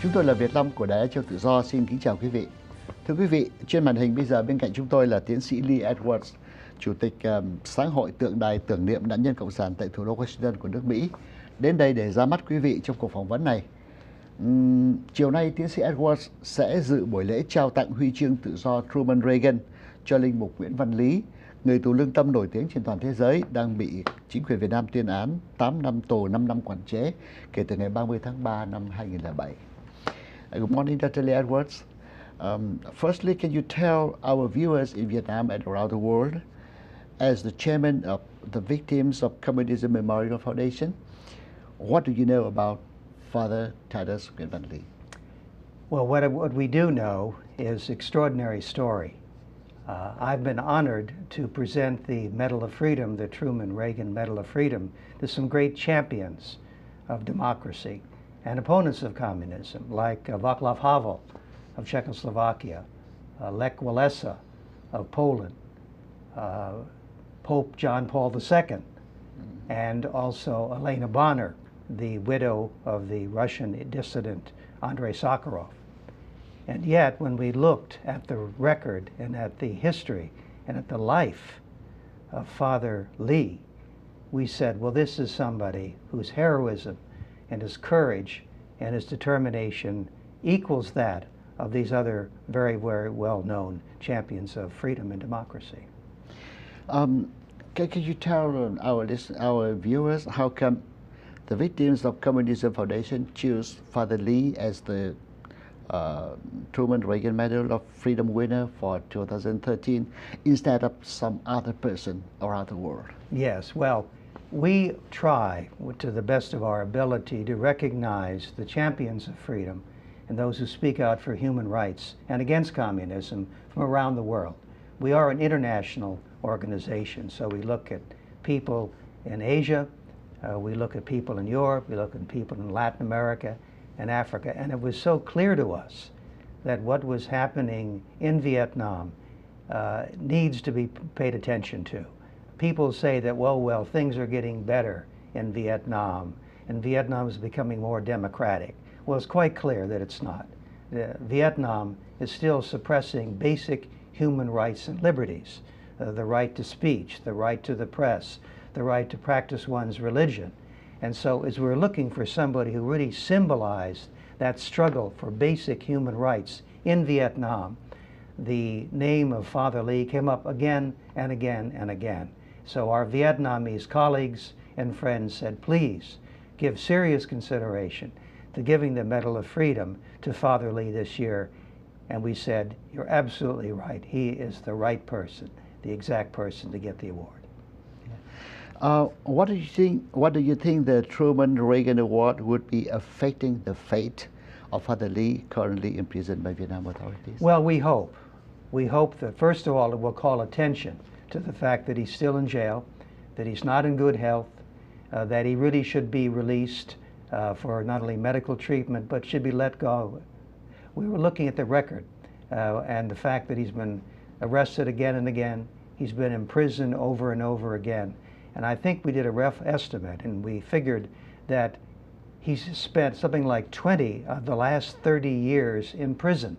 Chúng tôi là Việt Long của Đài Á Châu Tự Do, xin kính chào quý vị. Thưa quý vị, trên màn hình bây giờ bên cạnh chúng tôi là tiến sĩ Lee Edwards, Chủ tịch Sáng hội tượng đài tưởng niệm nạn nhân Cộng sản tại thủ đô Washington của nước Mỹ, đến đây để ra mắt quý vị trong cuộc phỏng vấn này. Chiều nay, tiến sĩ Edwards sẽ dự buổi lễ trao tặng huy chương tự do Truman Reagan cho linh mục Nguyễn Văn Lý, người tù lương tâm nổi tiếng trên toàn thế giới, đang bị chính quyền Việt Nam tuyên án 8 năm tù, 5 năm quản chế kể từ ngày 30 tháng 3 năm 2007. Good morning, Dr. Lee Edwards. Firstly, can you tell our viewers in Vietnam and around the world, as the chairman of the Victims of Communism Memorial Foundation, what do you know about Father Titus Nguyễn Văn Lý? Well, what we do know is extraordinary story. I've been honored to present the Medal of Freedom, the Truman Reagan Medal of Freedom, to some great champions of democracy and opponents of communism, like Václav Havel of Czechoslovakia, Lech Walesa of Poland, Pope John Paul II, and also Elena Bonner, the widow of the Russian dissident Andrei Sakharov. And yet, when we looked at the record and at the history and at the life of Father Lee, we said, well, this is somebody whose heroism and his courage and his determination equals that of these other very, very well-known champions of freedom and democracy. Can you tell our viewers how come the Victims of Communism Foundation choose Father Lee as the Truman Reagan Medal of Freedom winner for 2013 instead of some other person around the world? Yes, well, we try to the best of our ability to recognize the champions of freedom and those who speak out for human rights and against communism from around the world. We are an international organization, so we look at people in Asia, we look at people in Europe, we look at people in Latin America and Africa, and it was so clear to us that what was happening in Vietnam needs to be paid attention to. People say that, well, things are getting better in Vietnam, and Vietnam is becoming more democratic. Well, it's quite clear that it's not. Vietnam is still suppressing basic human rights and liberties, the right to speech, the right to the press, the right to practice one's religion. And so as we're looking for somebody who really symbolized that struggle for basic human rights in Vietnam, the name of Father Lee came up again and again and again. So our Vietnamese colleagues and friends said, please give serious consideration to giving the Medal of Freedom to Father Lee this year. And we said, you're absolutely right. He is the right person, the exact person to get the award. What do you think the Truman Reagan Award would be affecting the fate of Father Lee, currently imprisoned by Vietnam authorities? Well, we hope that, first of all, it will call attention to the fact that he's still in jail, that he's not in good health, that he really should be released for not only medical treatment, but should be let go. We were looking at the record and the fact that he's been arrested again and again. He's been in prison over and over again. And I think we did a rough estimate, and we figured that he's spent something like 20 of the last 30 years in prison.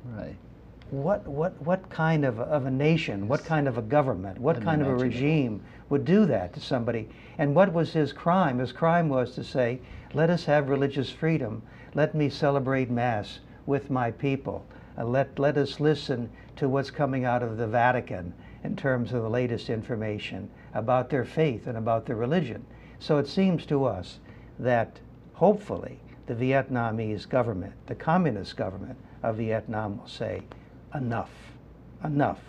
Right. What kind of a nation, what kind of a government, what kind of a regime would do that to somebody? And what was his crime? His crime was to say, let us have religious freedom. Let me celebrate Mass with my people. Let us listen to what's coming out of the Vatican in terms of the latest information about their faith and about their religion. So it seems to us that hopefully the Vietnamese government, the communist government of Vietnam, will say, enough, enough.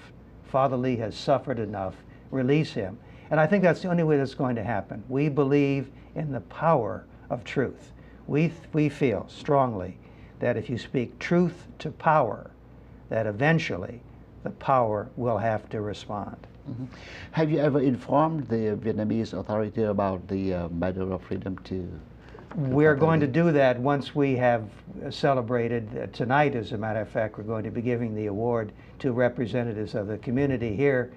Father Lee has suffered enough, release him. And I think that's the only way that's going to happen. We believe in the power of truth. We feel strongly that if you speak truth to power, that eventually the power will have to respond. Mm-hmm. Have you ever informed the Vietnamese authority about the Medal of Freedom to We're going to do that once we have celebrated. Tonight, as a matter of fact, we're going to be giving the award to representatives of the community here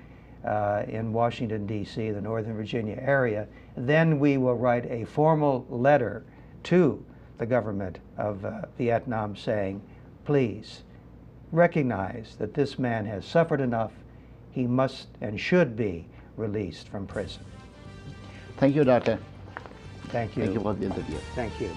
in Washington, D.C., the Northern Virginia area. Then we will write a formal letter to the government of Vietnam, saying, please recognize that this man has suffered enough. He must and should be released from prison. Thank you, Doctor. Thank you. Thank you for the interview. Thank you.